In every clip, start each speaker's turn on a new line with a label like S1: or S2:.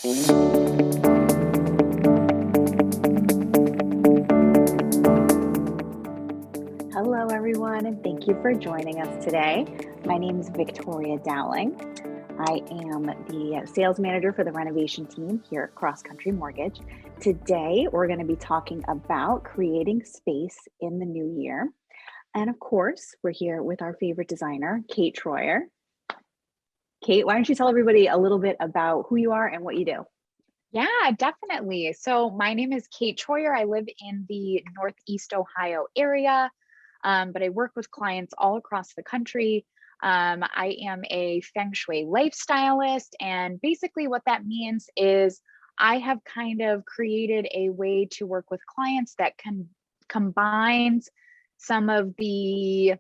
S1: Hello, everyone, and thank you for joining us today. My name is Victoria Dowling. I am the sales manager for the renovation team here at Cross Country Mortgage. Today, we're going to be talking about creating space in the new year. And of course, we're here with our favorite designer, Kate Troyer. Kate, why don't you tell everybody a little bit about who you are and what you do?
S2: Yeah, definitely. So my name is Kate Troyer. I live in the Northeast Ohio area, but I work with clients all across the country. I am a Feng Shui lifestylist, and basically what that means is I have kind of created a way to work with clients that combines some of the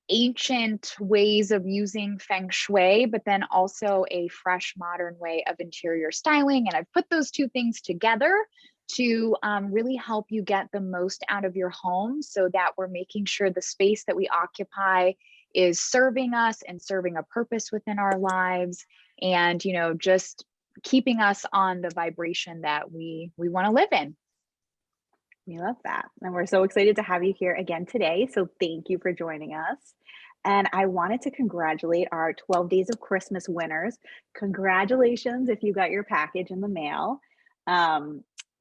S2: ancient ways of using Feng Shui, but then also a fresh modern way of interior styling. And I've put those two things together to really help you get the most out of your home so that we're making sure the space that we occupy is serving us and serving a purpose within our lives, and just keeping us on the vibration that we want to live in.
S1: We love that. And we're so excited to have you here again today. So thank you for joining us. And I wanted to congratulate our 12 Days of Christmas winners. Congratulations if you got your package in the mail.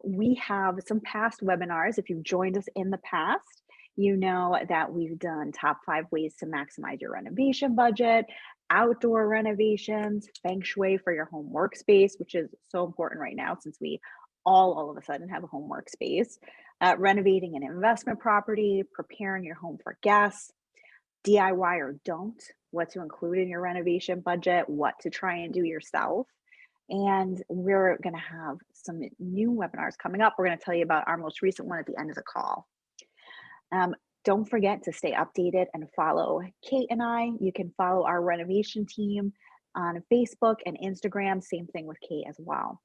S1: We have some past webinars. If you've joined us in the past, you know that we've done top 5 ways to maximize your renovation budget, outdoor renovations, Feng Shui for your home workspace, which is so important right now since we all of a sudden have a home workspace, renovating an investment property, preparing your home for guests, DIY or don't, what to include in your renovation budget, what to try and do yourself. And we're going to have some new webinars coming up. We're going to tell you about our most recent one at the end of the call. Don't forget to stay updated and follow Kate and I. You can follow our renovation team on Facebook and Instagram. Same thing with Kate as well.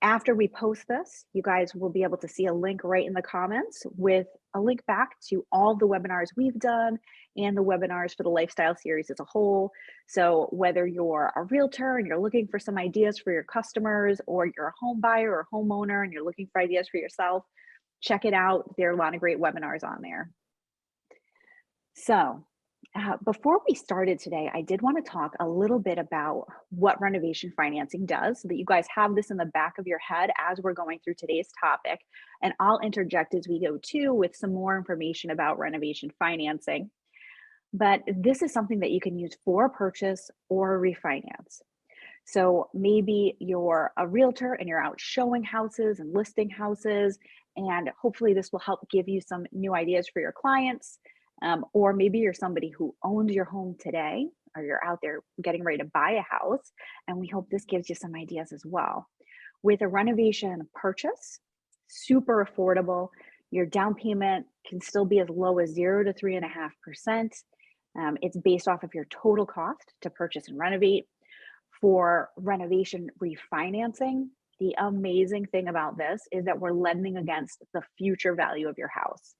S1: After we post this, you guys will be able to see a link right in the comments with a link back to all the webinars we've done and the webinars for the lifestyle series as a whole. So whether you're a realtor and you're looking for some ideas for your customers, or you're a home buyer or homeowner and you're looking for ideas for yourself, check it out. There are a lot of great webinars on there. So before we started today, I did want to talk a little bit about what renovation financing does so that you guys have this in the back of your head as we're going through today's topic. And I'll interject as we go too with some more information about renovation financing. But this is something that you can use for purchase or refinance. So maybe you're a realtor and you're out showing houses and listing houses, and hopefully this will help give you some new ideas for your clients. Or maybe you're somebody who owns your home today, or you're out there getting ready to buy a house, and we hope this gives you some ideas as well. With a renovation purchase, super affordable. Your down payment can still be as low as 0 to 3.5%. It's based off of your total cost to purchase and renovate. For renovation refinancing, the amazing thing about this is that we're lending against the future value of your house.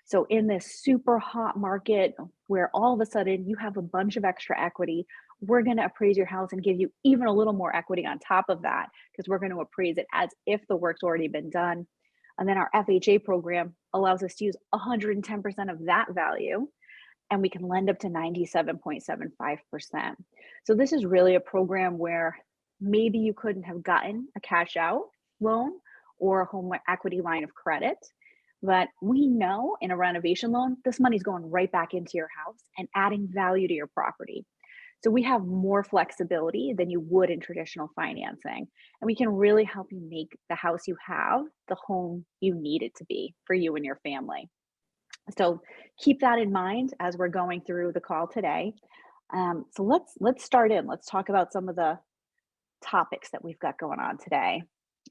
S1: So in this super hot market where all of a sudden you have a bunch of extra equity, we're going to appraise your house and give you even a little more equity on top of that, because we're going to appraise it as if the work's already been done. And then our FHA program allows us to use 110% of that value, and we can lend up to 97.75%. So this is really a program where maybe you couldn't have gotten a cash out loan or a home equity line of credit. But we know in a renovation loan, this money's going right back into your house and adding value to your property. So we have more flexibility than you would in traditional financing. And we can really help you make the house you have the home you need it to be for you and your family. So keep that in mind as we're going through the call today. So let's start in. Let's talk about some of the topics that we've got going on today.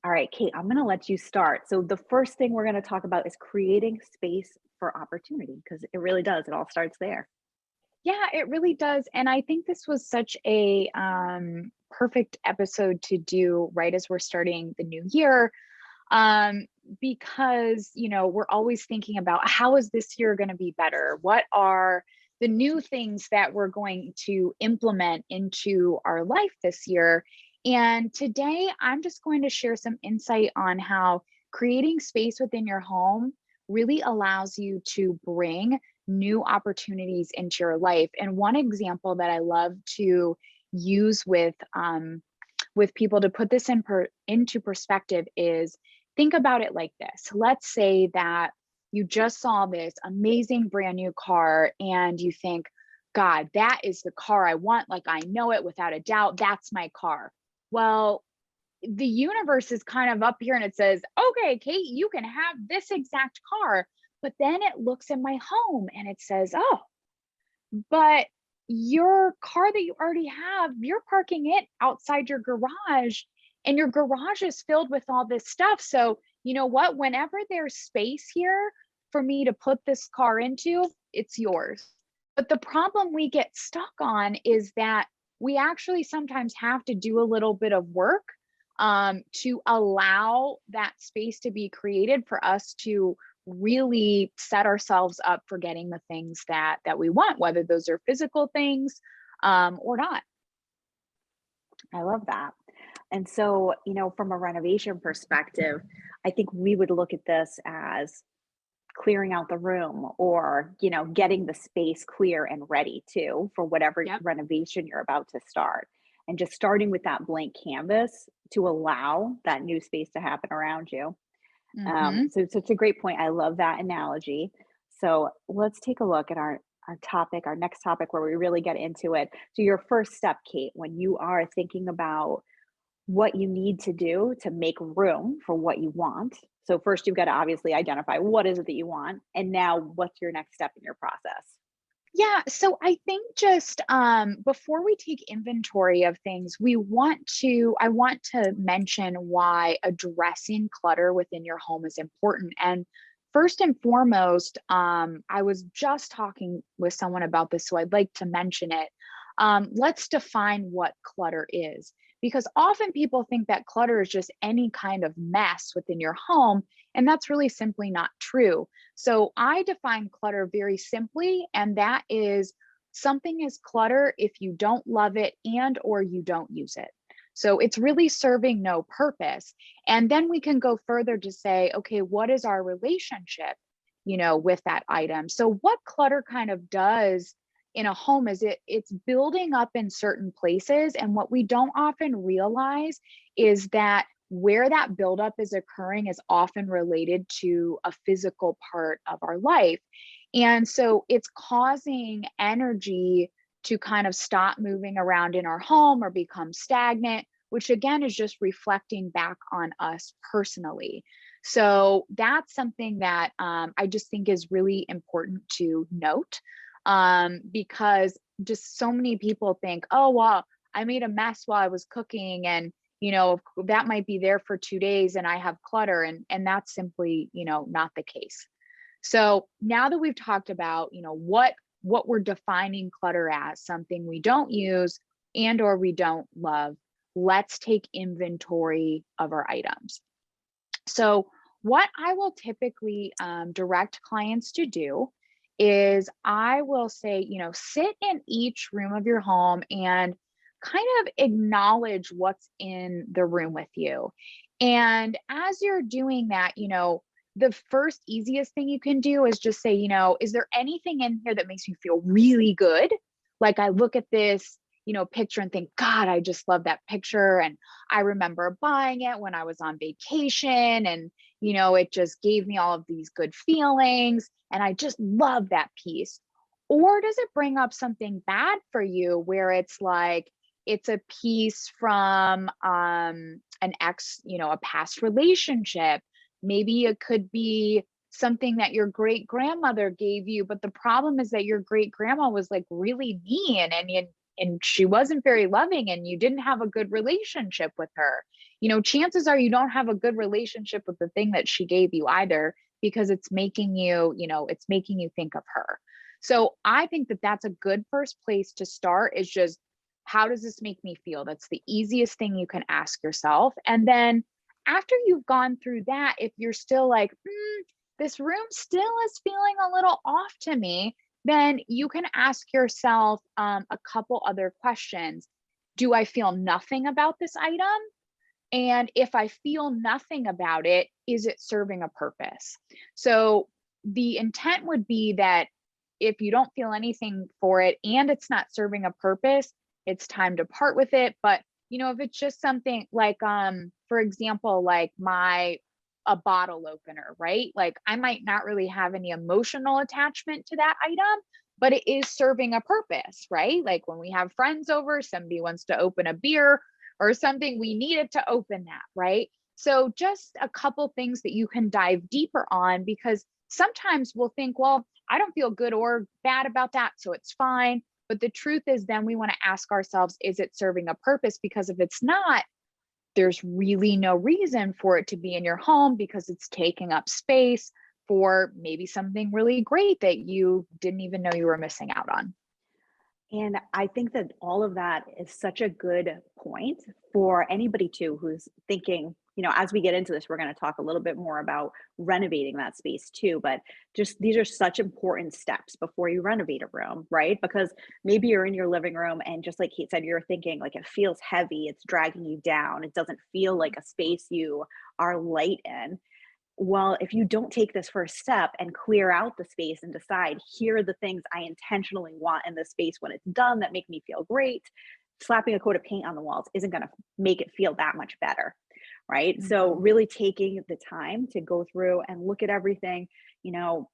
S1: All right, Kate, I'm going to let you start. So the first thing we're going to talk about is creating space for opportunity, because it really does. It all starts there.
S2: Yeah, it really does. And I think this was such a perfect episode to do right as we're starting the new year, because, we're always thinking about how is this year going to be better? What are the new things that we're going to implement into our life this year? And today I'm just going to share some insight on how creating space within your home really allows you to bring new opportunities into your life. And one example that I love to use with people to put this into perspective is, think about it like this. Let's say that you just saw this amazing brand new car and you think, God, that is the car I want. Like, I know it without a doubt. That's my car. Well, the universe is kind of up here and it says, okay, Kate, you can have this exact car. But then it looks at my home and it says, oh, but your car that you already have, you're parking it outside your garage, and your garage is filled with all this stuff. So, you know what? Whenever there's space here for me to put this car into, it's yours. But the problem we get stuck on is that we actually sometimes have to do a little bit of work to allow that space to be created for us to really set ourselves up for getting the things that we want, whether those are physical things or not.
S1: I love that. And so, from a renovation perspective, I think we would look at this as clearing out the room or, getting the space clear and ready too for whatever
S2: Yep.
S1: renovation you're about to start. And just starting with that blank canvas to allow that new space to happen around you.
S2: Hmm.
S1: So it's a great point. I love that analogy. So let's take a look at our next topic where we really get into it. So your first step, Kate, when you are thinking about what you need to do to make room for what you want. So first you've got to obviously identify what is it that you want, and now what's your next step in your process?
S2: Yeah, so I think just before we take inventory of things, I want to mention why addressing clutter within your home is important. And first and foremost, I was just talking with someone about this, so I'd like to mention it. Let's define what clutter is, because often people think that clutter is just any kind of mess within your home, and that's really simply not true. So I define clutter very simply, and that is, something is clutter if you don't love it and or you don't use it. So it's really serving no purpose. And then we can go further to say, okay, what is our relationship, with that item? So what clutter kind of does in a home is it's building up in certain places, and what we don't often realize is that where that buildup is occurring is often related to a physical part of our life. And so it's causing energy to kind of stop moving around in our home or become stagnant, which again is just reflecting back on us personally. So that's something that I just think is really important to note, because just so many people think, oh, well, I made a mess while I was cooking, and that might be there for 2 days and I have clutter, and that's simply not the case. So now that we've talked about what we're defining clutter as, something we don't use and or we don't love, let's take inventory of our items. So what I will typically direct clients to do is, I will say, sit in each room of your home and kind of acknowledge what's in the room with you. And as you're doing that, the first easiest thing you can do is just say, is there anything in here that makes me feel really good? Like, I look at this, picture and think, God, I just love that picture. And I remember buying it when I was on vacation, and, it just gave me all of these good feelings. And I just love that piece. Or does it bring up something bad for you, where it's like, it's a piece from an ex, a past relationship. Maybe it could be something that your great grandmother gave you, but the problem is that your great grandma was like really mean, and she wasn't very loving, and you didn't have a good relationship with her. Chances are you don't have a good relationship with the thing that she gave you either, because it's making you think of her. So I think that that's a good first place to start, is just, how does this make me feel? That's the easiest thing you can ask yourself. And then after you've gone through that, if you're still like, this room still is feeling a little off to me, then you can ask yourself a couple other questions. do I feel nothing about this item? And if I feel nothing about it, is it serving a purpose? So the intent would be that if you don't feel anything for it and it's not serving a purpose, it's time to part with it. But if it's just something like, for example, like a bottle opener, right? Like I might not really have any emotional attachment to that item, but it is serving a purpose, right? Like when we have friends over, somebody wants to open a beer or something, we needed to open that, right? So just a couple things that you can dive deeper on, because sometimes we'll think, well, I don't feel good or bad about that, so it's fine. But the truth is, then we want to ask ourselves, is it serving a purpose? Because if it's not, there's really no reason for it to be in your home, because it's taking up space for maybe something really great that you didn't even know you were missing out on.
S1: And I think that all of that is such a good point for anybody too who's thinking, as we get into this, we're going to talk a little bit more about renovating that space too. But just these are such important steps before you renovate a room, right? Because maybe you're in your living room and just like Kate said, you're thinking like it feels heavy, it's dragging you down, it doesn't feel like a space you are light in. Well, if you don't take this first step and clear out the space and decide, here are the things I intentionally want in this space when it's done that make me feel great, slapping a coat of paint on the walls isn't going to make it feel that much better. Right. So,
S2: Mhm.
S1: really taking the time to go through and look at everything, you know,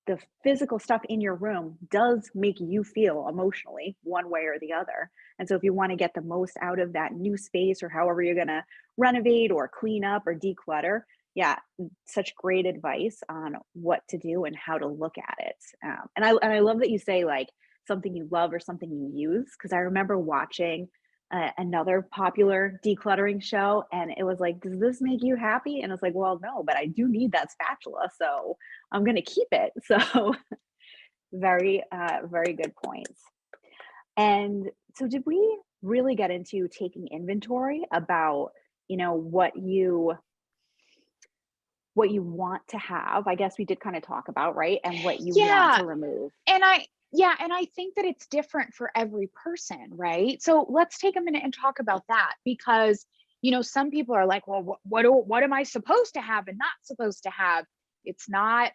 S1: the physical stuff in your room does make you feel emotionally one way or the other. And so, if you want to get the most out of that new space or however you're going to renovate or clean up or declutter, yeah, such great advice on what to do and how to look at it. And I love that you say like something you love or something you use, because I remember watching another popular decluttering show, and it was like, does this make you happy? And it's like, well, no, but I do need that spatula, so I'm gonna keep it. So very good points. And so did we really get into taking inventory about, what you want to have? I guess we did kind of talk about, right? And what you want
S2: Yeah.
S1: to remove.
S2: And I think that it's different for every person, right? So let's take a minute and talk about that, because some people are like, well, what am I supposed to have and not supposed to have? It's not,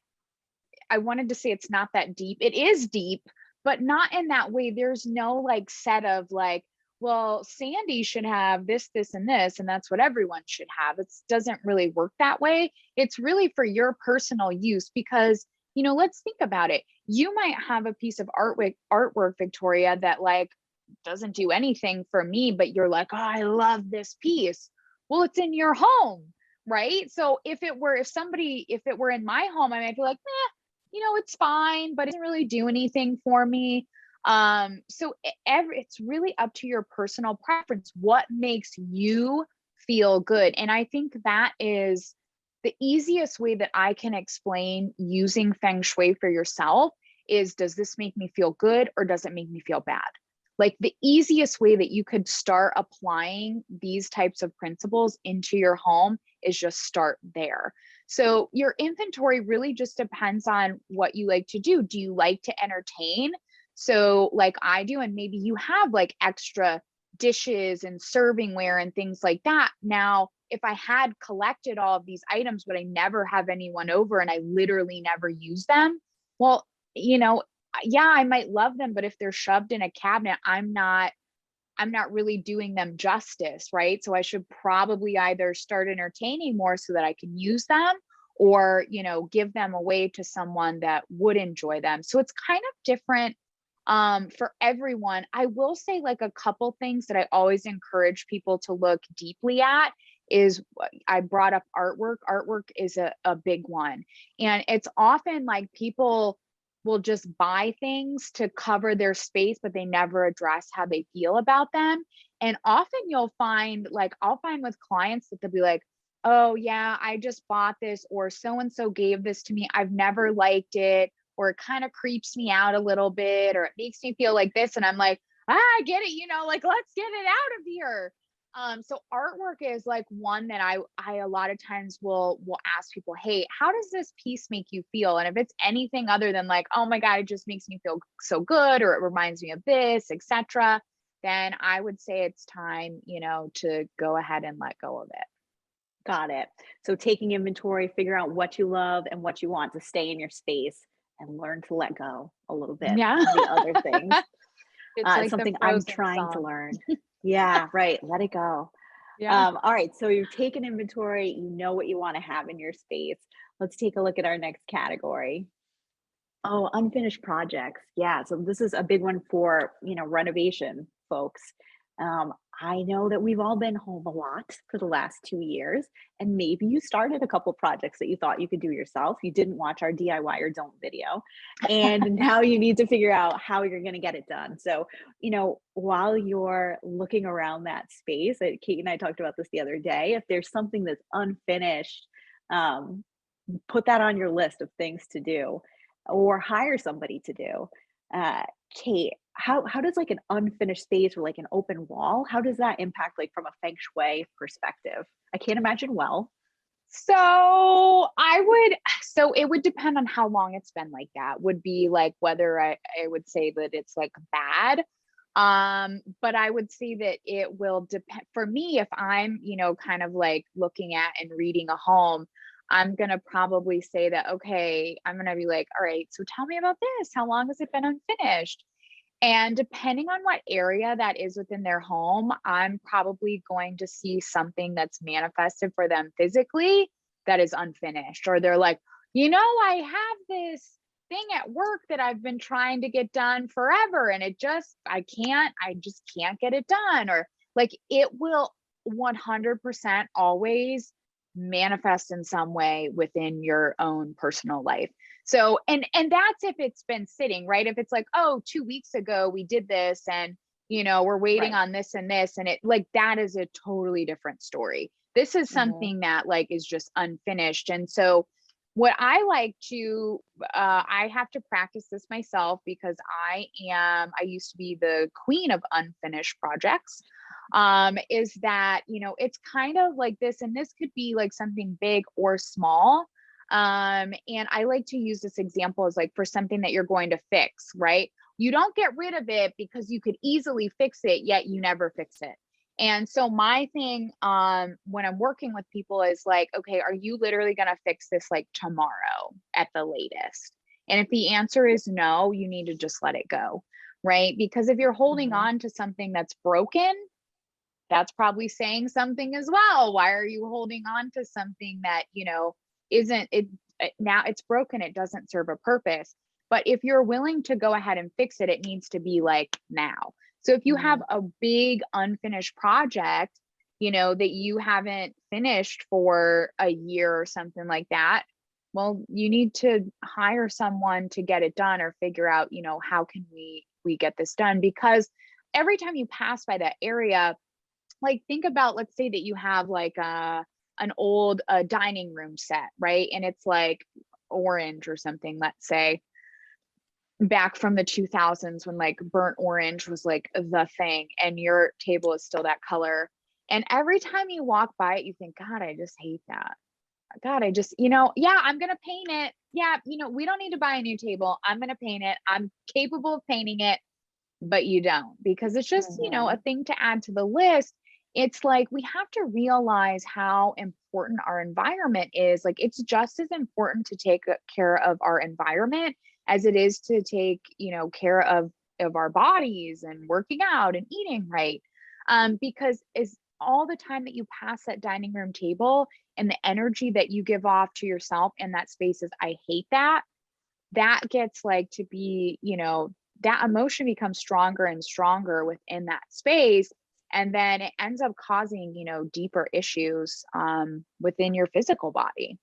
S2: I wanted to say it's not that deep. It is deep, but not in that way. There's no like set of like, well, Sandy should have this, this, and this, and that's what everyone should have. It doesn't really work that way. It's really for your personal use, because, let's think about it. You might have a piece of artwork, Victoria, that like doesn't do anything for me, but you're like, oh, I love this piece. Well, it's in your home, right? So if it were in my home, I might be like, it's fine, but it doesn't really do anything for me. So it's really up to your personal preference, what makes you feel good. And I think that is the easiest way that I can explain using feng shui for yourself is, does this make me feel good or does it make me feel bad? Like the easiest way that you could start applying these types of principles into your home is just start there. So your inventory really just depends on what you like to do. Do you like to entertain? So like I do, and maybe you have like extra dishes and servingware and things like that. Now, if I had collected all of these items, but I never have anyone over and I literally never use them, well, yeah, I might love them, but if they're shoved in a cabinet, I'm not really doing them justice, right? So I should probably either start entertaining more so that I can use them, or, give them away to someone that would enjoy them. So it's kind of different for everyone. I will say like a couple things that I always encourage people to look deeply at is, I brought up artwork. Artwork is a big one. And it's often like people will just buy things to cover their space, but they never address how they feel about them. And often you'll find, like, I'll find with clients that they'll be like, oh, yeah, I just bought this, or so and so gave this to me. I've never liked it, or it kind of creeps me out a little bit, or it makes me feel like this. And I'm like, I get it, like, let's get it out of here. So artwork is like one that I a lot of times will ask people, hey, how does this piece make you feel? And if it's anything other than like, oh my God, it just makes me feel so good, or it reminds me of this, etc., then I would say it's time, to go ahead and let go of it.
S1: Got it. So taking inventory, figure out what you love and what you want to stay in your space and learn to let go a little bit
S2: Yeah.
S1: of the other things.
S2: It's
S1: It's
S2: like the
S1: something I'm
S2: Frozen
S1: trying to
S2: song.
S1: learn. Yeah, right. Let it go.
S2: Yeah.
S1: All right. So you've taken inventory, you know what you want to have in your space. Let's take a look at our next category. Oh, unfinished projects. Yeah, so this is a big one for, renovation folks. I know that we've all been home a lot for the last 2 years, and maybe you started a couple projects that you thought you could do yourself. You didn't watch our DIY or don't video, and now you need to figure out how you're going to get it done. So, while you're looking around that space, Kate and I talked about this the other day. If there's something that's unfinished, um, put that on your list of things to do or hire somebody to do. Uh, Kate, how does like an unfinished space or like an open wall, how does that impact like from a feng shui perspective? I can't imagine well.
S2: So it would depend on how long it's been like that, would be like whether I would say that it's like bad. But I would say that it will depend for me if I'm, kind of like looking at and reading a home. I'm gonna probably say that, okay, I'm gonna be like, all right, so tell me about this. How long has it been unfinished? And depending on what area that is within their home, I'm probably going to see something that's manifested for them physically that is unfinished. Or they're like, I have this thing at work that I've been trying to get done forever. And I just can't get it done. Or like it will 100% always manifest in some way within your own personal life. So, and that's if it's been sitting, right? If it's like, oh, 2 weeks ago we did this and we're waiting
S1: Right.
S2: on this and this, and it like that is a totally different story. This is
S1: Mhm.
S2: something that like is just unfinished. And so what I like to I have to practice this myself because I used to be the queen of unfinished projects. Is that, it's kind of like this, and this could be like something big or small. And I like to use this example as like for something that you're going to fix, right? You don't get rid of it because you could easily fix it, yet you never fix it. And so my thing when I'm working with people is like, okay, are you literally going to fix this like tomorrow at the latest? And if the answer is no, you need to just let it go, right? Because if you're holding
S1: Mhm.
S2: on to something that's broken, that's probably saying something as well. Why are you holding on to something that, isn't it now it's broken, it doesn't serve a purpose. But if you're willing to go ahead and fix it, it needs to be like now. So if you have
S1: Mhm.
S2: a big unfinished project, that you haven't finished for a year or something like that, well, you need to hire someone to get it done or figure out, how can we get this done? Because every time you pass by that area, like think about, let's say that you have like an old dining room set, right? And it's like orange or something, let's say back from the 2000s when like burnt orange was like the thing, and your table is still that color. And every time you walk by it, you think, God, I just hate that. God, I just, yeah, I'm going to paint it. Yeah, we don't need to buy a new table. I'm going to paint it. I'm capable of painting it, but you don't, because it's just, a
S1: Mhm.
S2: thing to add to the list. It's like we have to realize how important our environment is. Like it's just as important to take care of our environment as it is to take, care of our bodies and working out and eating right. Because is all the time that you pass that dining room table and the energy that you give off to yourself in that space is, I hate that. That gets like to be, that emotion becomes stronger and stronger within that space. And then it ends up causing, deeper issues within your physical body.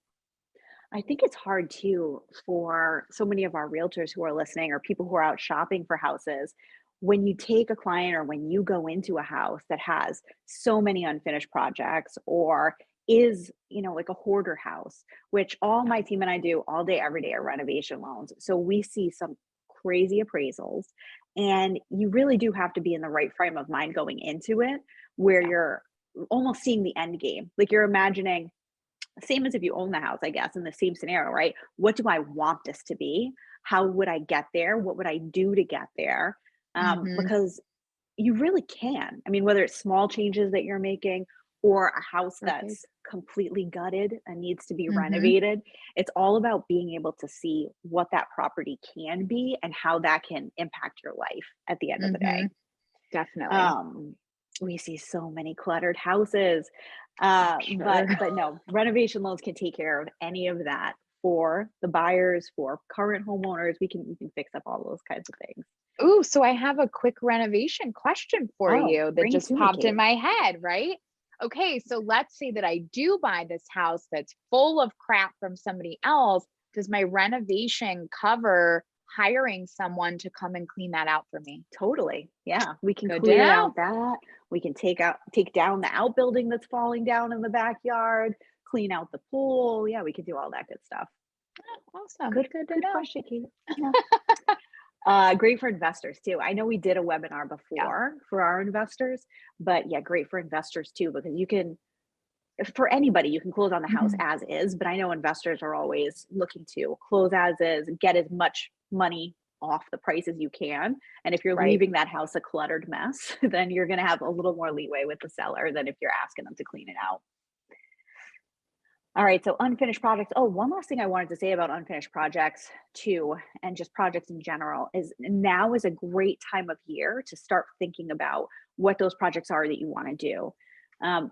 S1: I think it's hard too for so many of our realtors who are listening or people who are out shopping for houses. When you take a client or when you go into a house that has so many unfinished projects or is, like a hoarder house, which all my team and I do all day, every day are renovation loans. So we see some crazy appraisals and you really do have to be in the right frame of mind going into it where
S2: Yeah.
S1: you're almost seeing the end game. Like you're imagining same as if you own the house, I guess, in the same scenario, right? What do I want this to be? How would I get there? What would I do to get there?
S2: Hmm.
S1: Because you really can. I mean, whether it's small changes that you're making or a house
S2: Perfect.
S1: that's completely gutted and needs to be
S2: Mm-hmm.
S1: renovated, it's all about being able to see what that property can be and how that can impact your life at the end of the
S2: Mm-hmm.
S1: day.
S2: Definitely.
S1: Um, we see so many cluttered houses,
S2: I'm
S1: but
S2: sure.
S1: no, renovation loans can take care of any of that for the buyers, for current homeowners. We can fix up all those kinds of things.
S2: Ooh, so I have a quick renovation question for
S1: Oh,
S2: you that
S1: bring it
S2: just
S1: to me,
S2: popped in
S1: Kate.
S2: my head, right? Okay, so let's say that I do buy this house that's full of crap from somebody else. Does my renovation cover hiring someone to come and clean that out for me?
S1: Totally. Yeah, we can
S2: Good to
S1: clear
S2: know.
S1: out that. We can take down the outbuilding that's falling down in the backyard, clean out the pool. Yeah, we can do all that good stuff.
S2: Awesome.
S1: Good
S2: Good to
S1: good
S2: know.
S1: question, Kate. Yeah. Great for investors too. I know we did a webinar
S2: Yeah.
S1: before for our investors, but yeah, great for investors too, because you can, for anybody, you can close on the house
S2: Mhm.
S1: as is, but I know investors are always looking to close as is, get as much money off the price as you can. And if you're
S2: Right.
S1: leaving that house a cluttered mess, then you're going to have a little more leeway with the seller than if you're asking them to clean it out. All right, so unfinished projects. Oh, one last thing I wanted to say about unfinished projects too, and just projects in general, is now is a great time of year to start thinking about what those projects are that you want to do.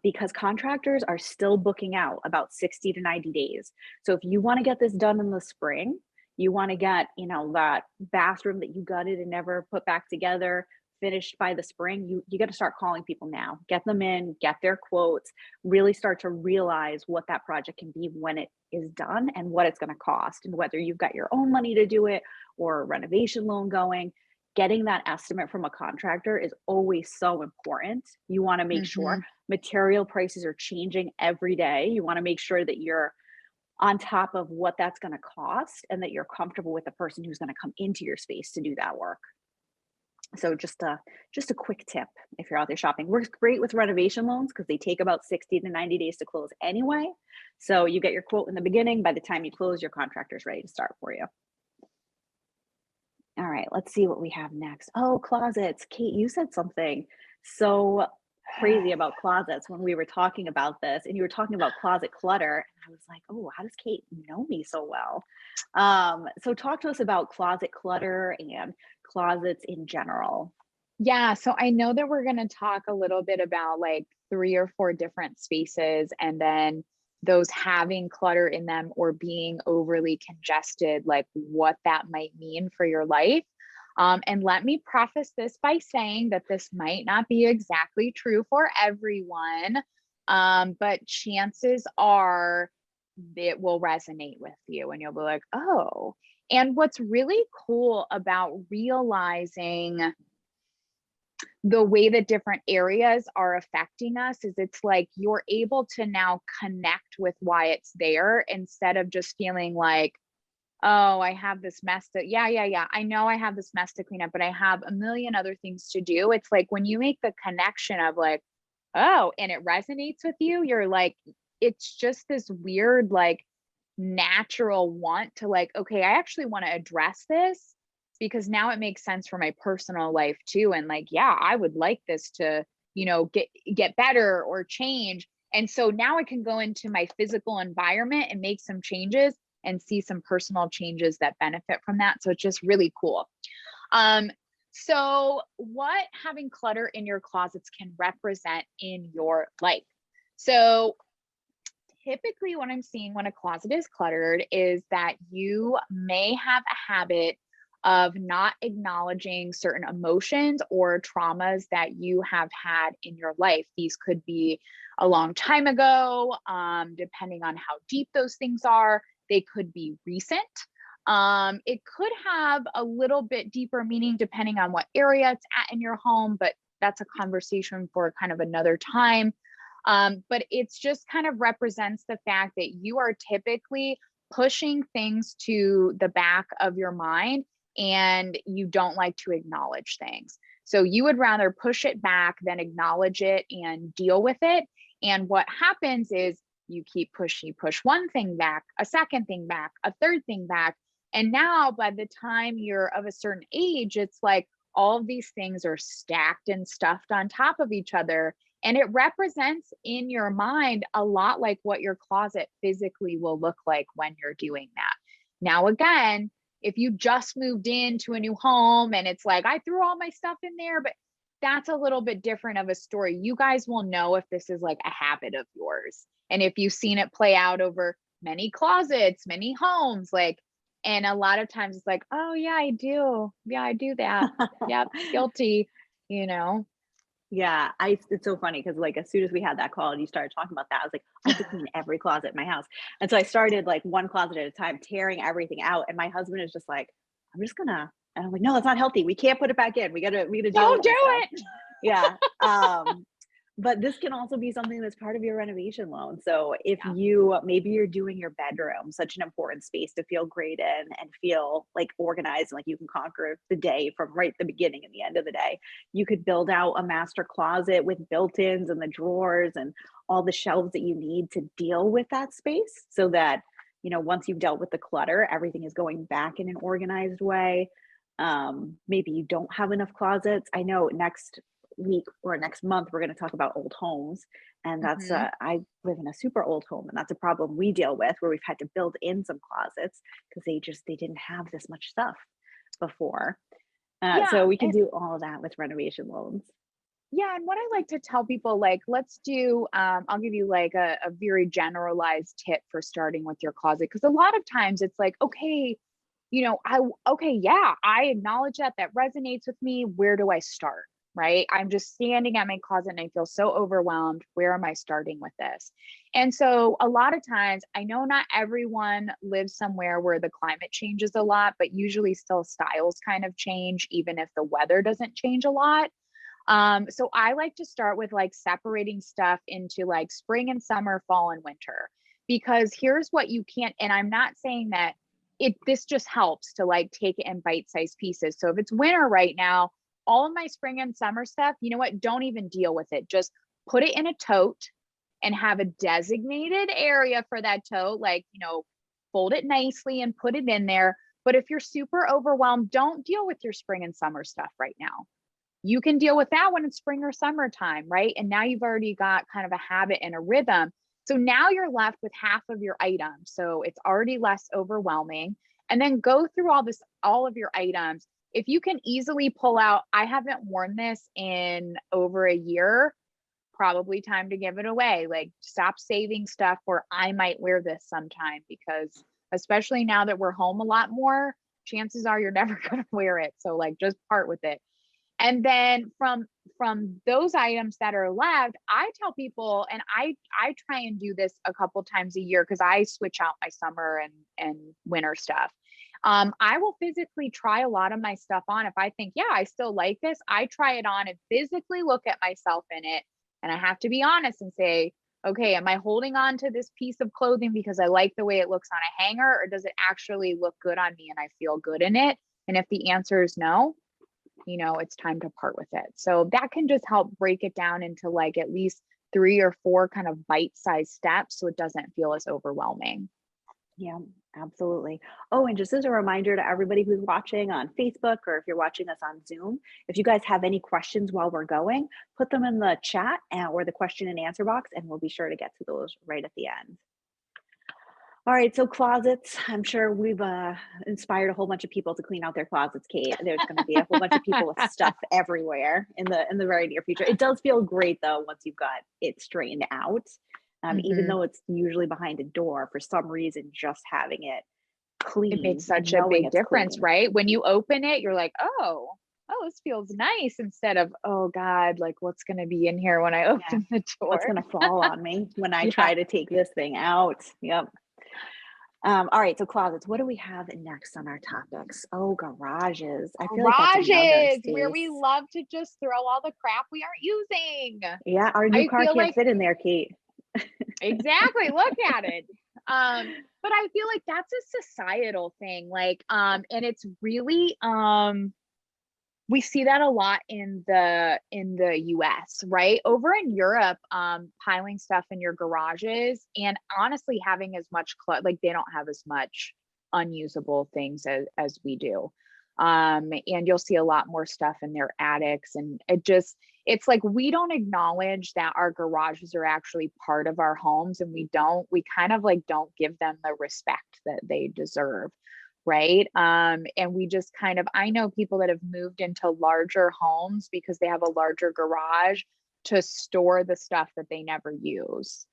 S1: Because contractors are still booking out about 60 to 90 days. So if you want to get this done in the spring, you want to get, that bathroom that you gutted and never put back together finished by the spring, you got to start calling people now. Get them in, get their quotes, really start to realize what that project can be when it is done and what it's going to cost, and whether you've got your own money to do it or a renovation loan going. Getting that estimate from a contractor is always so important. You want to make sure
S2: Mhm.
S1: material prices are changing every day. You want to make sure that you're on top of what that's going to cost and that you're comfortable with the person who's going to come into your space to do that work. So just a quick tip if you're out there shopping. Works great with renovation loans because they take about 60 to 90 days to close anyway. So you get your quote in the beginning. By the time you close, your contractor's ready to start for you. All right, let's see what we have next. Oh, closets. Kate, you said something so crazy about closets when we were talking about this, and you were talking about closet clutter. And I was like, oh, how does Kate know me so well? So talk to us about closet clutter and closets in general.
S2: Yeah, so I know that we're going to talk a little bit about like 3 or 4 different spaces and then those having clutter in them or being overly congested, like what that might mean for your life. And let me preface this by saying that this might not be exactly true for everyone, but chances are it will resonate with you and you'll be like, oh. And what's really cool about realizing the way that different areas are affecting us is it's like you're able to now connect with why it's there instead of just feeling like, oh, I have this mess to, yeah. I know I have this mess to clean up, but I have a million other things to do. It's like when you make the connection of like, oh, and it resonates with you, you're like, it's just this weird, like natural want to like, okay, I actually want to address this because now it makes sense for my personal life too. And like, yeah, I would like this to, get better or change. And so now I can go into my physical environment and make some changes and see some personal changes that benefit from that. So it's just really cool. Um, so what having clutter in your closets can represent in your life. So typically what I'm seeing when a closet is cluttered is that you may have a habit of not acknowledging certain emotions or traumas that you have had in your life. These could be a long time ago, depending on how deep those things are. They could be recent. It could have a little bit deeper meaning depending on what area it's at in your home, but that's a conversation for kind of another time. But it's just kind of represents the fact that you are typically pushing things to the back of your mind and you don't like to acknowledge things. So you would rather push it back than acknowledge it and deal with it. And what happens is you keep pushing, you push one thing back, a second thing back, a third thing back. And now by the time you're of a certain age, it's like all of these things are stacked and stuffed on top of each other. And it represents in your mind a lot like what your closet physically will look like when you're doing that. Now, again, if you just moved into a new home and it's like, I threw all my stuff in there, but that's a little bit different of a story. You guys will know if this is like a habit of yours. And if you've seen it play out over many closets, many homes, like, and a lot of times it's like, oh yeah, I do. Yeah, I do that. Yep, guilty, you know.
S1: Yeah, it's so funny because like as soon as we had that call and you started talking about that, I was like, I have to clean every closet in my house. And so I started like one closet at a time, tearing everything out. And my husband is just like, I'm just gonna, and I'm like, no, that's not healthy. We can't put it back in. We gotta deal
S2: Don't
S1: with
S2: do
S1: this stuff.
S2: it.
S1: Yeah. But this can also be something that's part of your renovation loan. So if
S2: Yeah.
S1: maybe you're doing your bedroom, such an important space to feel great in and feel like organized and like you can conquer the day from right the beginning and the end of the day. You could build out a master closet with built-ins and the drawers and all the shelves that you need to deal with that space so that, once you've dealt with the clutter, everything is going back in an organized way. Maybe you don't have enough closets. I know next week or next month we're going to talk about old homes, and that's
S2: Hmm.
S1: I live in a super old home, and that's a problem we deal with where we've had to build in some closets because they didn't have this much stuff before.
S2: Yeah.
S1: So we can
S2: And
S1: do all of that with renovation loans.
S2: yeah, and what I like to tell people, like, let's do, I'll give you like a very generalized tip for starting with your closet. Cause a lot of times it's like, okay, okay, yeah, I acknowledge that resonates with me. Where do I start? Right. I'm just standing at my closet and I feel so overwhelmed. Where am I starting with this? And so a lot of times, I know not everyone lives somewhere where the climate changes a lot, but usually still styles kind of change, even if the weather doesn't change a lot. So I like to start with like separating stuff into like spring and summer, fall and winter, because here's what you can't, and I'm not saying that this just helps to like take it in bite-sized pieces. So if it's winter right now, all of my spring and summer stuff, you know what? Don't even deal with it. Just put it in a tote and have a designated area for that tote, like, fold it nicely and put it in there. But if you're super overwhelmed, don't deal with your spring and summer stuff right now. You can deal with that when it's spring or summertime, right? And now you've already got kind of a habit and a rhythm. So now you're left with half of your items. So it's already less overwhelming. And then go through all of your items. If you can easily pull out, I haven't worn this in over a year, probably time to give it away. Like, stop saving stuff where I might wear this sometime, because especially now that we're home a lot more, chances are you're never going to wear it. So like, just part with it. And then from those items that are left, I tell people, and I try and do this a couple times a year because I switch out my summer and winter stuff. I will physically try a lot of my stuff on. If I think, yeah, I still like this, I try it on and physically look at myself in it. And I have to be honest and say, okay, am I holding on to this piece of clothing because I like the way it looks on a hanger, or does it actually look good on me and I feel good in it? And if the answer is no, it's time to part with it. So that can just help break it down into like at least 3 or 4 kind of bite-sized steps so it doesn't feel as overwhelming.
S1: Yeah, absolutely. Oh, and just as a reminder to everybody who's watching on Facebook or if you're watching us on Zoom, if you guys have any questions while we're going, put them in the chat or the question and answer box, and we'll be sure to get to those right at the end. All right, so closets. I'm sure we've inspired a whole bunch of people to clean out their closets, Kate. There's going to be a whole bunch of people with stuff everywhere in the very near future. It does feel great though once you've got it straightened out. Even
S2: Hmm.
S1: though it's usually behind a door, for some reason, just having it
S2: It makes
S1: clean
S2: such
S1: and
S2: a
S1: knowing
S2: big
S1: it's
S2: difference,
S1: clean.
S2: right? When you open it, you're like, oh, this feels nice, instead of, oh God, like what's going to be in here when I
S1: Yeah,
S2: open the
S1: what's
S2: door?
S1: going to fall on me when I
S2: Yeah.
S1: try to take this thing out? Yep. All right, so closets. What do we have next on our topics? Oh, garages. I feel like that's another
S2: Garages, where we
S1: space.
S2: love to just throw all the crap we aren't using.
S1: Yeah, our new
S2: I
S1: car
S2: feel
S1: can't
S2: like
S1: fit in there, Kate.
S2: exactly, look at it. But I feel like that's a societal thing. Like, and it's really we see that a lot in the US, right? Over in Europe, piling stuff in your garages and honestly having as much like they don't have as much unusable things as we do. And you'll see a lot more stuff in their attics. And it's like, we don't acknowledge that our garages are actually part of our homes, and we kind of like don't give them the respect that they deserve. Right. And we just kind of, I know people that have moved into larger homes because they have a larger garage to store the stuff that they never use,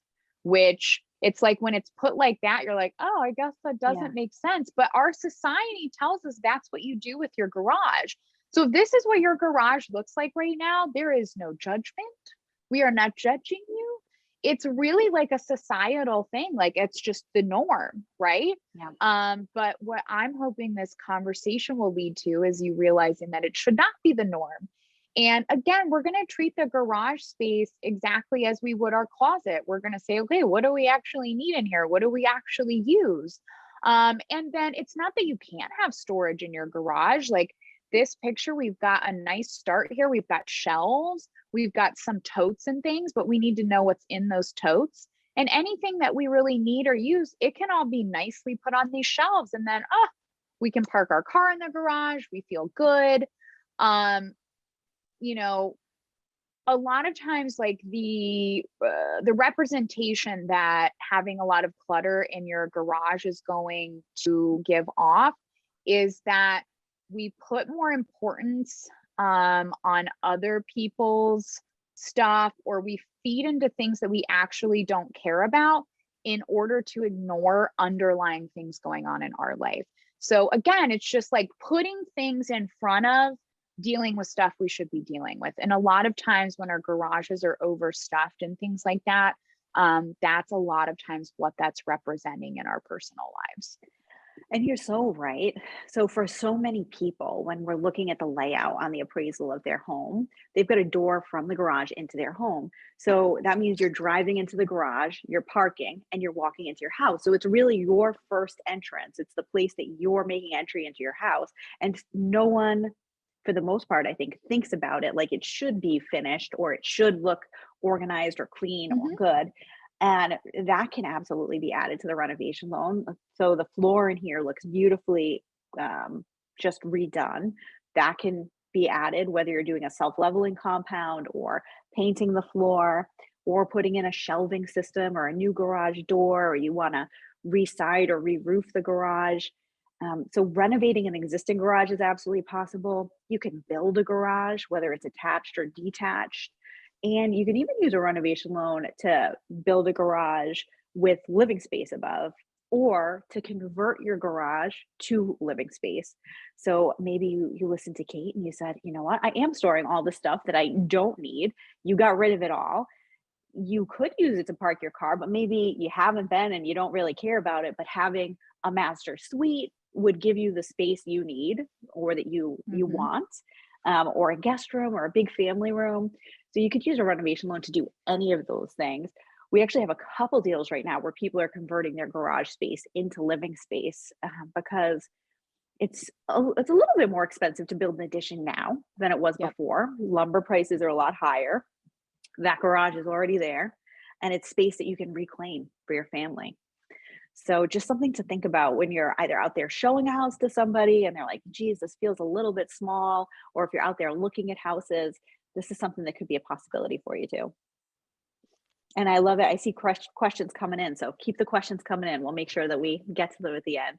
S2: which it's like, when it's put like that, you're like, oh, I guess that
S1: Yeah.
S2: doesn't make sense. But our society tells us that's what you do with your garage. So if this is what your garage looks like right now, there is no judgment. We are not judging you. It's really like a societal thing. Like, it's just the norm, right?
S1: Yeah.
S2: But what I'm hoping this conversation will lead to is you realizing that it should not be the norm. And again, we're going to treat the garage space exactly as we would our closet. We're going to say, okay, what do we actually need in here? What do we actually use? And then it's not that you can't have storage in your garage. Like this picture, we've got a nice start here. We've got shelves, we've got some totes and things, but we need to know what's in those totes. And anything that we really need or use, it can all be nicely put on these shelves. And then, we can park our car in the garage. We feel good. Um, you know, a lot of times, like the representation that having a lot of clutter in your garage is going to give off is that we put more importance on other people's stuff, or we feed into things that we actually don't care about in order to ignore underlying things going on in our life. So again, it's just like putting things in front of dealing with stuff we should be dealing with. And a lot of times when our garages are overstuffed and things like that, that's a lot of times what that's representing in our personal lives.
S1: And you're so right. So for so many people, when we're looking at the layout on the appraisal of their home, they've got a door from the garage into their home. So that means you're driving into the garage, you're parking, and you're walking into your house. So it's really your first entrance. It's the place that you're making entry into your house. And no one, for the most part, I think, thinks about it like it should be finished or it should look organized or clean or
S2: Mm-hmm.
S1: good. And that can absolutely be added to the renovation loan. So the floor in here looks beautifully just redone. That can be added whether you're doing a self-leveling compound or painting the floor or putting in a shelving system or a new garage door, or you want to re-side or re-roof the garage. So renovating an existing garage is absolutely possible. You can build a garage, whether it's attached or detached. And you can even use a renovation loan to build a garage with living space above, or to convert your garage to living space. So maybe you listened to Kate and you said, you know what, I am storing all the stuff that I don't need. You got rid of it all. You could use it to park your car, but maybe you haven't been and you don't really care about it. But having a master suite would give you the space you need or that you
S2: Mm-hmm.
S1: want, or a guest room or a big family room. So you could use a renovation loan to do any of those things. We actually have a couple deals right now where people are converting their garage space into living space, because it's a little bit more expensive to build an addition now than it was
S2: Yep.
S1: before. Lumber prices are a lot higher. That garage is already there, and it's space that you can reclaim for your family. So just something to think about when you're either out there showing a house to somebody and they're like, geez, this feels a little bit small, or if you're out there looking at houses, this is something that could be a possibility for you too. And I love it. I see questions coming in. So keep the questions coming in. We'll make sure that we get to them at the end.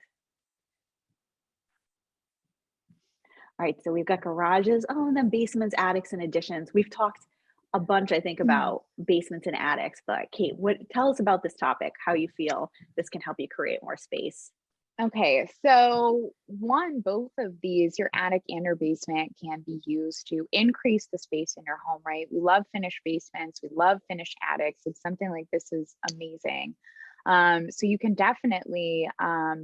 S1: All right, so we've got garages. Oh, and then basements, attics, and additions. We've talked a bunch, I think, about basements and attics. But Kate, tell us about this topic? How you feel this can help you create more space?
S2: Okay, so both of these, your attic and your basement, can be used to increase the space in your home, right? We love finished basements, we love finished attics. It's something like this is amazing. So you can definitely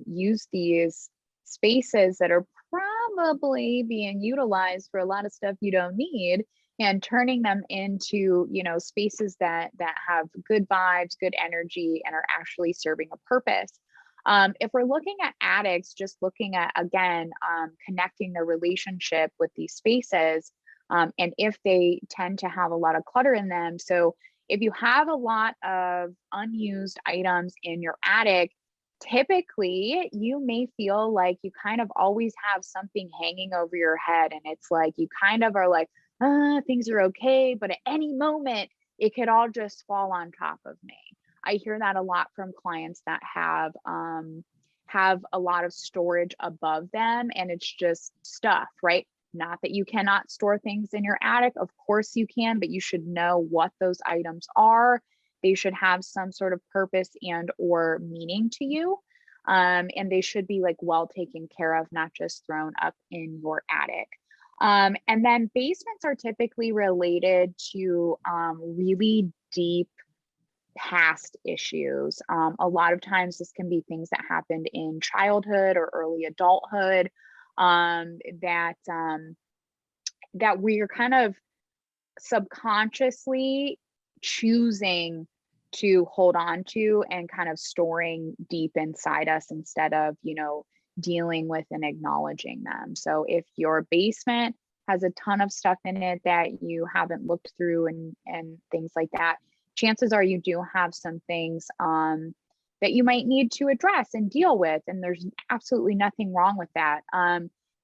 S2: use these spaces that are probably being utilized for a lot of stuff you don't need, and turning them into, spaces that have good vibes, good energy, and are actually serving a purpose. If we're looking at attics, just looking at, again, connecting the relationship with these spaces, and if they tend to have a lot of clutter in them. So if you have a lot of unused items in your attic, typically you may feel like you kind of always have something hanging over your head, and it's like you kind of are like, things are okay, but at any moment it could all just fall on top of me. I hear that a lot from clients that have a lot of storage above them, and it's just stuff, right? Not that you cannot store things in your attic, of course you can, but you should know what those items are. They should have some sort of purpose and or meaning to you. And they should be like well taken care of, not just thrown up in your attic. And then basements are typically related to really deep past issues. A lot of times this can be things that happened in childhood or early adulthood, that we're kind of subconsciously choosing to hold on to and kind of storing deep inside us instead of, dealing with and acknowledging them. So if your basement has a ton of stuff in it that you haven't looked through and things like that, chances are you do have some things that you might need to address and deal with. And there's absolutely nothing wrong with that.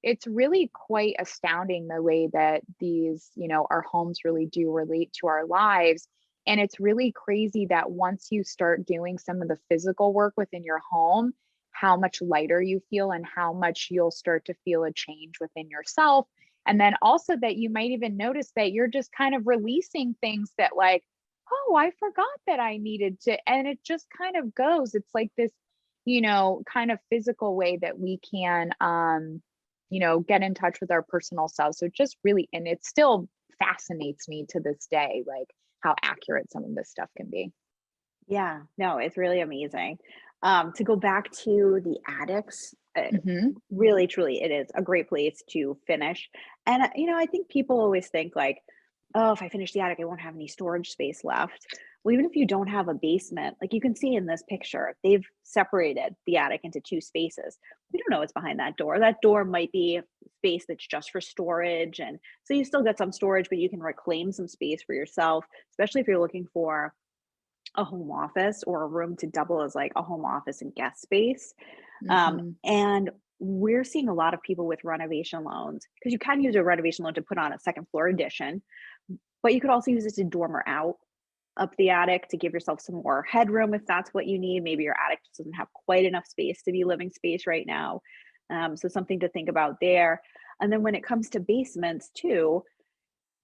S2: It's really quite astounding the way that these, our homes really do relate to our lives. And it's really crazy that once you start doing some of the physical work within your home, how much lighter you feel and how much you'll start to feel a change within yourself. And then also that you might even notice that you're just kind of releasing things that like, oh, I forgot that I needed to, and it just kind of goes. It's like this, kind of physical way that we can, get in touch with our personal selves. So it just really, and it still fascinates me to this day, like how accurate some of this stuff can be.
S1: Yeah, no, it's really amazing. To go back to the attics,
S2: Hmm.
S1: really, truly, it is a great place to finish. And, I think people always think like, oh, if I finish the attic, I won't have any storage space left. Well, even if you don't have a basement, like you can see in this picture, they've separated the attic into two spaces. We don't know what's behind that door. That door might be space that's just for storage. And so you still get some storage, but you can reclaim some space for yourself, especially if you're looking for a home office or a room to double as like a home office and guest space.
S2: Hmm.
S1: And we're seeing a lot of people with renovation loans because you can use a renovation loan to put on a second floor addition, but you could also use it to dormer out up the attic to give yourself some more headroom if that's what you need. Maybe your attic just doesn't have quite enough space to be living space right now. So something to think about there. And then when it comes to basements too,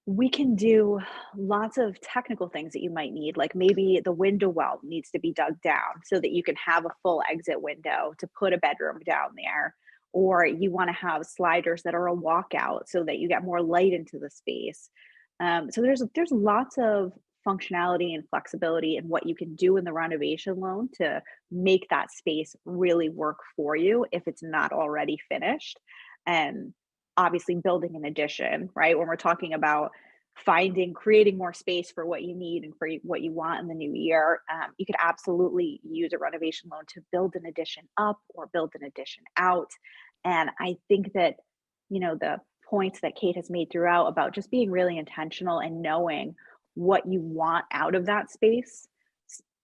S1: we can do lots of technical things that you might need, like maybe the window well needs to be dug down so that you can have a full exit window to put a bedroom down there. Or you want to have sliders that are a walkout so that you get more light into the space. So there's lots of functionality and flexibility in what you can do in the renovation loan to make that space really work for you if it's not already finished. And obviously building an addition, right? When we're talking about creating more space for what you need and for what you want in the new year, you could absolutely use a renovation loan to build an addition up or build an addition out. And I think that, the points that Kate has made throughout about just being really intentional and knowing what you want out of that space,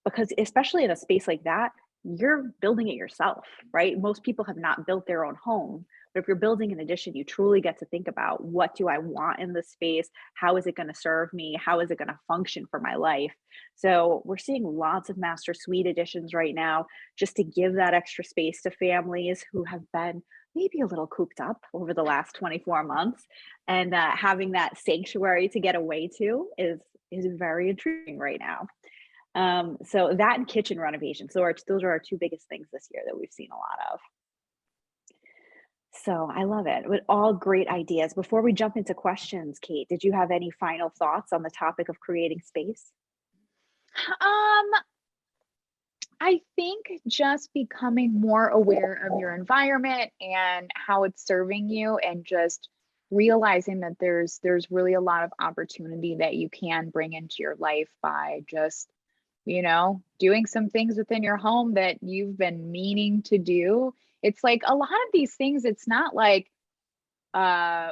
S1: because especially in a space like that, you're building it yourself, right? Most people have not built their own home. But if you're building an addition, you truly get to think about what do I want in this space? How is it going to serve me? How is it going to function for my life? So we're seeing lots of master suite additions right now just to give that extra space to families who have been maybe a little cooped up over the last 24 months. And having that sanctuary to get away to is very intriguing right now. So that and kitchen renovations. So those are our two biggest things this year that we've seen a lot of. So I love it. With all great ideas. Before we jump into questions, Kate, did you have any final thoughts on the topic of creating space?
S2: Um, I think just becoming more aware of your environment and how it's serving you, and just realizing that there's really a lot of opportunity that you can bring into your life by just, doing some things within your home that you've been meaning to do. It's like a lot of these things, it's not like uh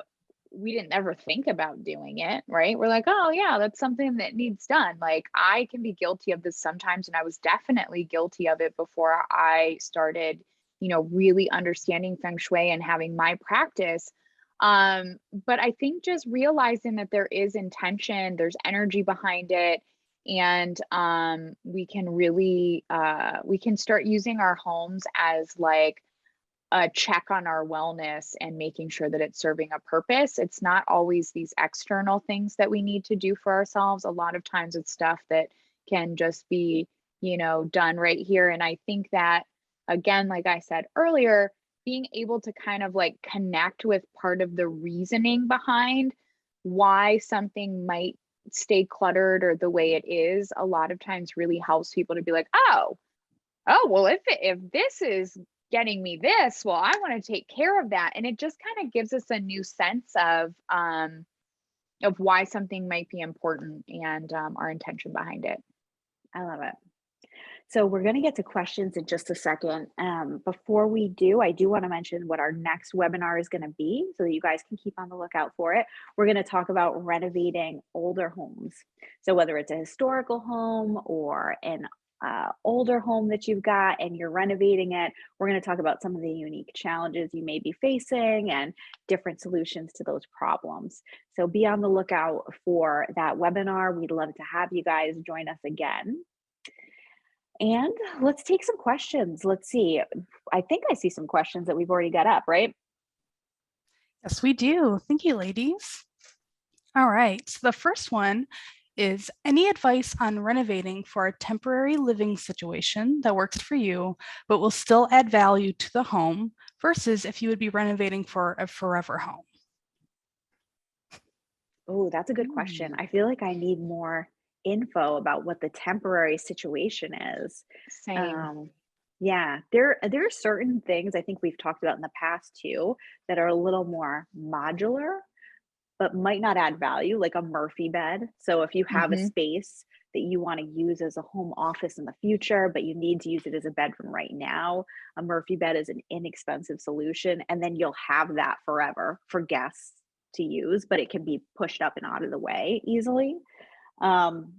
S2: we didn't ever think about doing it, right? We're like, oh yeah, that's something that needs done. Like I can be guilty of this sometimes, and I was definitely guilty of it before I started, really understanding feng shui and having my practice. But I think just realizing that there is intention, there's energy behind it, and we can really we can start using our homes as like a check on our wellness and making sure that it's serving a purpose. It's not always these external things that we need to do for ourselves. A lot of times it's stuff that can just be, done right here. And I think that, again, like I said earlier, being able to kind of like connect with part of the reasoning behind why something might stay cluttered or the way it is, a lot of times really helps people to be like, oh well, if this is getting me this, well, I want to take care of that. And it just kind of gives us a new sense of why something might be important, and our intention behind it.
S1: I love it. So we're going to get to questions in just a second. Before we do, I do want to mention what our next webinar is going to be so that you guys can keep on the lookout for it. We're going to talk about renovating older homes. So whether it's a historical home or an older home that you've got and you're renovating it, we're going to talk about some of the unique challenges you may be facing and different solutions to those problems. So be on the lookout for that webinar. We'd love to have you guys join us again. And let's take some questions. Let's see. I think I see some questions that we've already got up, right?
S3: Yes, we do. Thank you, ladies. All right. So the first one is, any advice on renovating for a temporary living situation that works for you, but will still add value to the home versus if you would be renovating for a forever home?
S1: Oh, that's a good question. I feel like I need more info about what the temporary situation is.
S2: Same.
S1: Um, yeah, there are certain things I think we've talked about in the past too that are a little more modular, but might not add value, like a Murphy bed. So if you have a
S2: Hmm.
S1: space that you want to use as a home office in the future, but you need to use it as a bedroom right now, a Murphy bed is an inexpensive solution. And then you'll have that forever for guests to use, but it can be pushed up and out of the way easily. Um,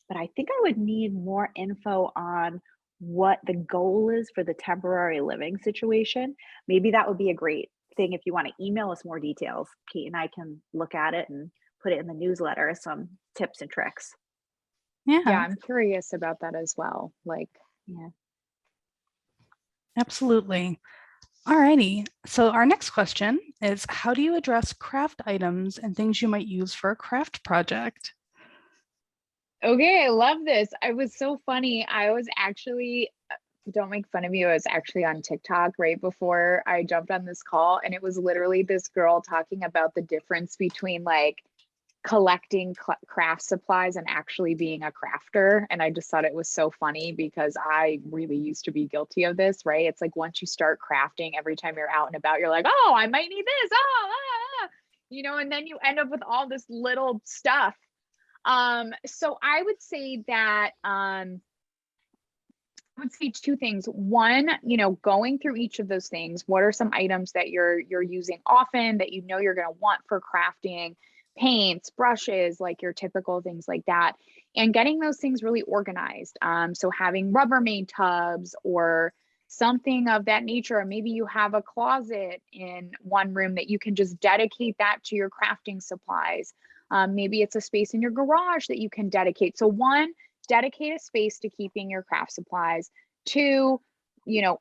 S1: but I think I would need more info on what the goal is for the temporary living situation. Maybe that would be a great thing if you want to email us more details. Kate and I can look at it and put it in the newsletter as some tips and tricks.
S2: Yeah,
S3: Yeah,
S2: I'm curious about that as well. Like,
S1: Yeah.
S3: absolutely. All righty. So our next question is, how do you address craft items and things you might use for a craft project?
S2: okay, I love this. I was so funny. I was actually, don't make fun of me. I was actually on TikTok right before I jumped on this call, and it was literally this girl talking about the difference between like collecting craft supplies and actually being a crafter. And I just thought it was so funny because I really used to be guilty of this, right? It's like once you start crafting, every time you're out and about, you're like, oh, I might need this. Oh, and then you end up with all this little stuff. So I would say that I would say two things. One, going through each of those things, what are some items that you're using often that you're going to want for crafting, paints, brushes, like your typical things like that, and getting those things really organized. So having Rubbermaid tubs or something of that nature, or maybe you have a closet in one room that you can just dedicate that to your crafting supplies. Maybe it's a space in your garage that you can dedicate. So one, dedicate a space to keeping your craft supplies. Two,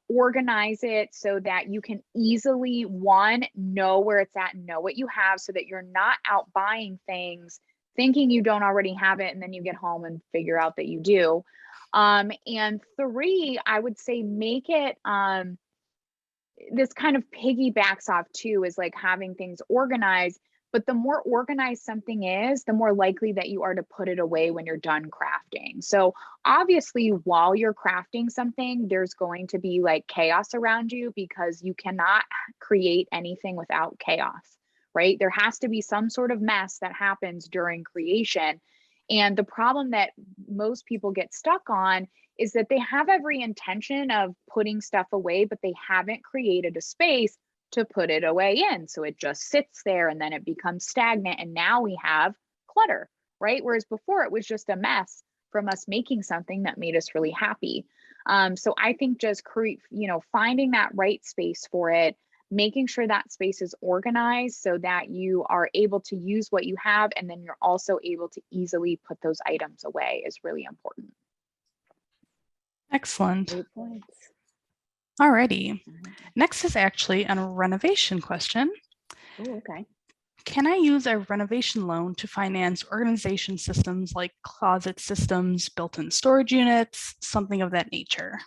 S2: organize it so that you can easily, one, know where it's at and know what you have so that you're not out buying things thinking you don't already have it, and then you get home and figure out that you do. And three, I would say make it this kind of piggybacks off too, is like having things organized. But the more organized something is, the more likely that you are to put it away when you're done crafting. So obviously, while you're crafting something, there's going to be like chaos around you because you cannot create anything without chaos, right? There has to be some sort of mess that happens during creation. And the problem that most people get stuck on is that they have every intention of putting stuff away, but they haven't created a space to put it away in. So it just sits there and then it becomes stagnant. And now we have clutter, right? Whereas before it was just a mess from us making something that made us really happy. So I think just finding that right space for it, making sure that space is organized so that you are able to use what you have, and then you're also able to easily put those items away is really important.
S3: Excellent.
S1: Great points.
S3: Alrighty. Next is actually a renovation question.
S1: Oh, okay.
S3: Can I use a renovation loan to finance organization systems like closet systems, built-in storage units, something of that nature?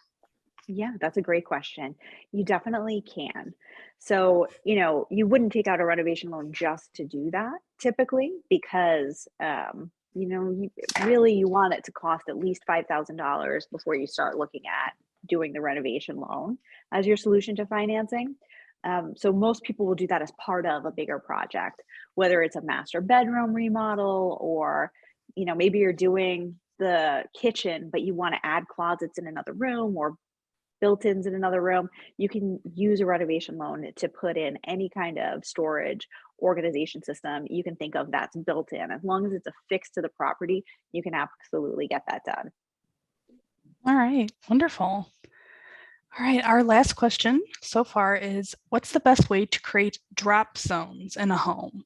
S1: Yeah, that's a great question. You definitely can. So, you wouldn't take out a renovation loan just to do that typically because, you want it to cost at least $5,000 before you start looking at doing the renovation loan as your solution to financing. So most people will do that as part of a bigger project, whether it's a master bedroom remodel or, maybe you're doing the kitchen, but you want to add closets in another room or built-ins in another room. You can use a renovation loan to put in any kind of storage organization system you can think of that's built in. As long as it's affixed to the property, you can absolutely get that done.
S3: All right, wonderful. All right, our last question so far is, what's the best way to create drop zones in a home?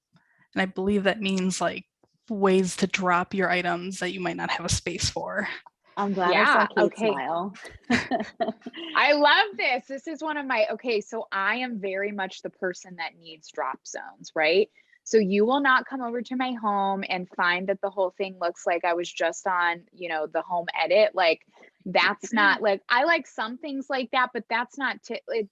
S3: And I believe that means like ways to drop your items that you might not have a space for.
S1: I'm glad I saw Kate
S2: Okay.
S1: smile.
S2: I love this. This is one of my, so I am very much the person that needs drop zones, right? So you will not come over to my home and find that the whole thing looks like I was just on, the home edit. Like that's not like, I like some things like that, but that's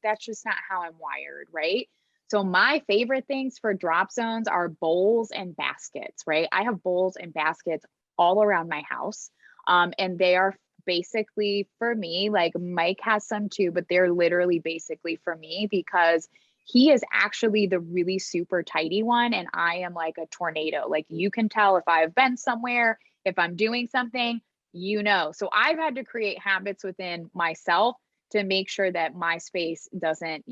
S2: that's just not how I'm wired, right? So my favorite things for drop zones are bowls and baskets, right? I have bowls and baskets all around my house. And they are basically for me, like Mike has some too, but they're literally basically for me because he is actually the really super tidy one. And I am like a tornado. Like you can tell if I've been somewhere, if I'm doing something, So I've had to create habits within myself to make sure that my space doesn't,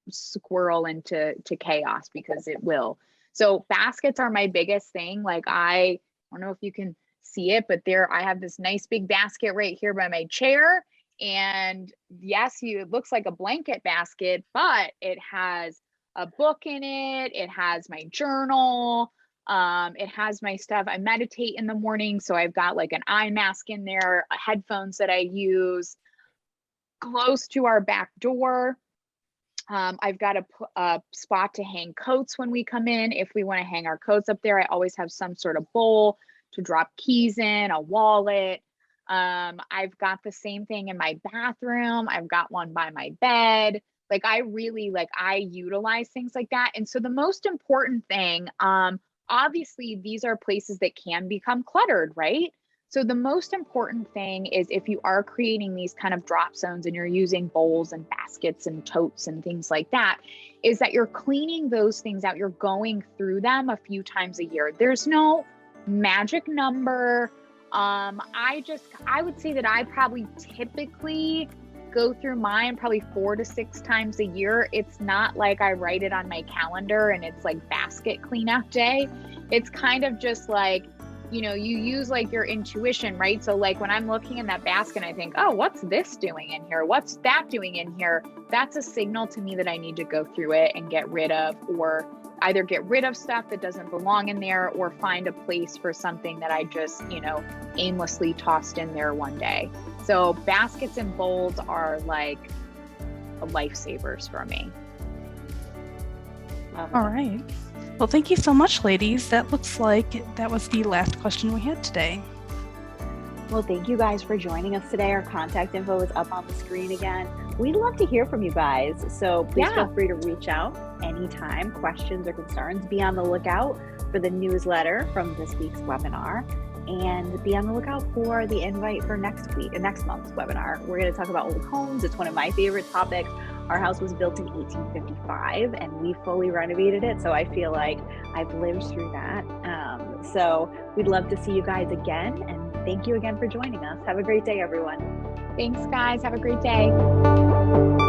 S2: squirrel into chaos because it will. So baskets are my biggest thing. Like I don't know if you can see it, but I have this nice big basket right here by my chair. And yes, it looks like a blanket basket, but it has a book in it. It has my journal. It has my stuff. I meditate in the morning. So I've got like an eye mask in there, headphones that I use close to our back door. I've got a spot to hang coats when we come in. If we want to hang our coats up there, I always have some sort of bowl to drop keys in, a wallet. I've got the same thing in my bathroom. I've got one by my bed. Like I utilize things like that. And so the most important thing, obviously these are places that can become cluttered, right? So the most important thing is if you are creating these kind of drop zones and you're using bowls and baskets and totes and things like that, is that you're cleaning those things out. You're going through them a few times a year. There's no magic number. I would say that I probably typically go through mine probably 4 to 6 times a year. It's not like I write it on my calendar and it's like basket cleanup day. It's kind of just like, you use like your intuition, right? So like when I'm looking in that basket, I think, oh, what's this doing in here? What's that doing in here? That's a signal to me that I need to go through it and get rid of, or either get rid of stuff that doesn't belong in there or find a place for something that I just, aimlessly tossed in there one day. So baskets and bowls are like lifesavers for me.
S3: All right. Well, thank you so much, ladies. That looks like that was the last question we had today.
S1: Well, thank you guys for joining us today. Our contact info is up on the screen again. We'd love to hear from you guys. So please feel free to reach out anytime, questions or concerns. Be on the lookout for the newsletter from this week's webinar, and be on the lookout for the invite for next month's webinar. We're going to talk about old homes. It's one of my favorite topics. Our house was built in 1855 and we fully renovated it. So I feel like I've lived through that. So we'd love to see you guys again. And thank you again for joining us. Have a great day, everyone.
S2: Thanks, guys. Have a great day.